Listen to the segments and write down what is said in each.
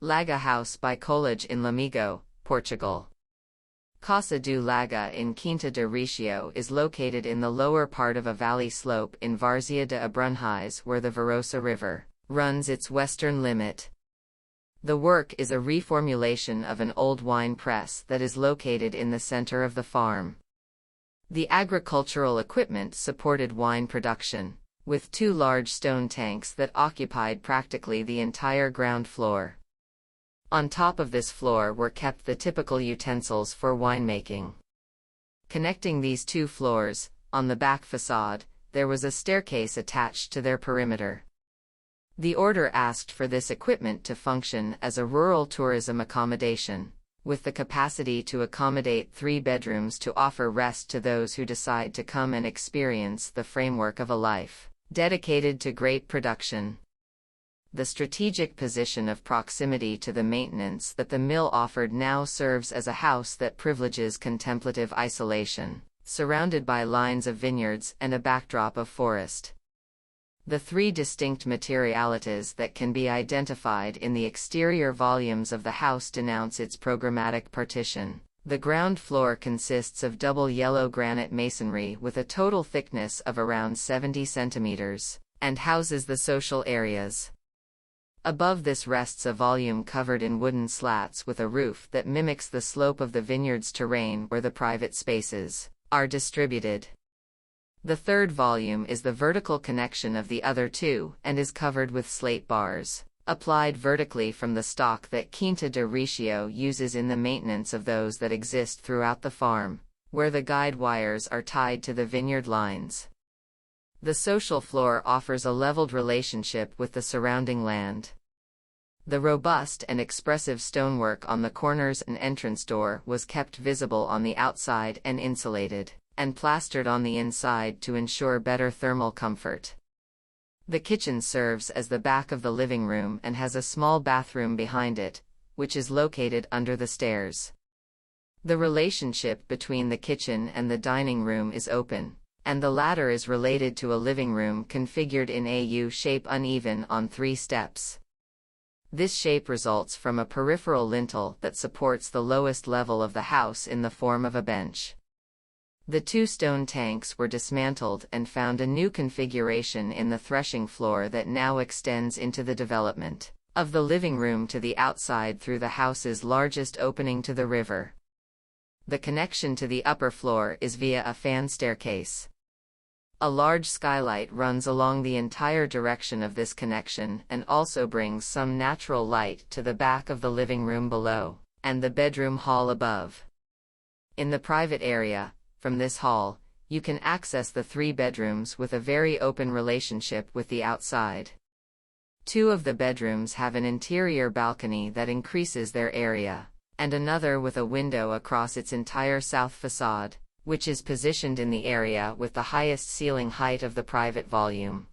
Laga House by Colajj in LAMEGO, Portugal. Casa do Laga in Quinta de Recio is located in the lower part of a valley slope in Várzea de Abrunhais where the Varosa River runs its western limit. The work is a reformulation of an old wine press that is located in the center of the farm. The agricultural equipment supported wine production, with two large stone tanks that occupied practically the entire ground floor. On top of this floor were kept the typical utensils for winemaking. Connecting these two floors, on the back facade, there was a staircase attached to their perimeter. The order asked for this equipment to function as a rural tourism accommodation, with the capacity to accommodate 3 bedrooms to offer rest to those who decide to come and experience the framework of a life dedicated to great production. The strategic position of proximity to the maintenance that the mill offered now serves as a house that privileges contemplative isolation, surrounded by lines of vineyards and a backdrop of forest. The 3 distinct materialities that can be identified in the exterior volumes of the house denounce its programmatic partition. The ground floor consists of double yellow granite masonry with a total thickness of around 70 centimeters, and houses the social areas. Above this rests a volume covered in wooden slats with a roof that mimics the slope of the vineyard's terrain where the private spaces are distributed. The 3rd volume is the vertical connection of the other 2 and is covered with slate bars, applied vertically from the stock that Quinta de Recio uses in the maintenance of those that exist throughout the farm, where the guide wires are tied to the vineyard lines. The social floor offers a leveled relationship with the surrounding land. The robust and expressive stonework on the corners and entrance door was kept visible on the outside and insulated, and plastered on the inside to ensure better thermal comfort. The kitchen serves as the back of the living room and has a small bathroom behind it, which is located under the stairs. The relationship between the kitchen and the dining room is open, and the latter is related to a living room configured in a U-shape uneven on 3 steps. This shape results from a peripheral lintel that supports the lowest level of the house in the form of a bench. The 2 stone tanks were dismantled and found a new configuration in the threshing floor that now extends into the development of the living room to the outside through the house's largest opening to the river. The connection to the upper floor is via a fan staircase. A large skylight runs along the entire direction of this connection and also brings some natural light to the back of the living room below, and the bedroom hall above. In the private area, from this hall, you can access the 3 bedrooms with a very open relationship with the outside. 2 of the bedrooms have an interior balcony that increases their area, and another with a window across its entire south facade, which is positioned in the area with the highest ceiling height of the private volume.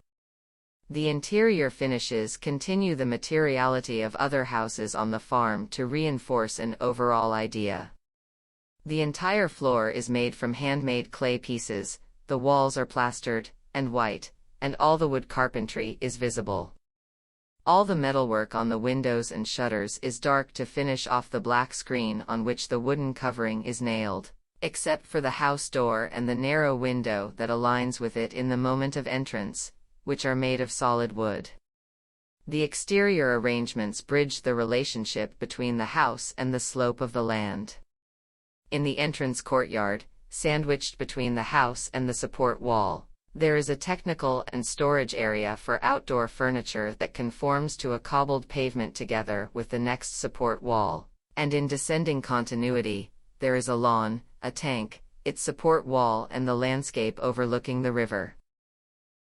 The interior finishes continue the materiality of other houses on the farm to reinforce an overall idea. The entire floor is made from handmade clay pieces, the walls are plastered and white, and all the wood carpentry is visible. All the metalwork on the windows and shutters is dark to finish off the black screen on which the wooden covering is nailed, except for the house door and the narrow window that aligns with it in the moment of entrance, which are made of solid wood. The exterior arrangements bridge the relationship between the house and the slope of the land. In the entrance courtyard, sandwiched between the house and the support wall, there is a technical and storage area for outdoor furniture that conforms to a cobbled pavement together with the next support wall, and in descending continuity, there is a lawn, a tank, its support wall and the landscape overlooking the river.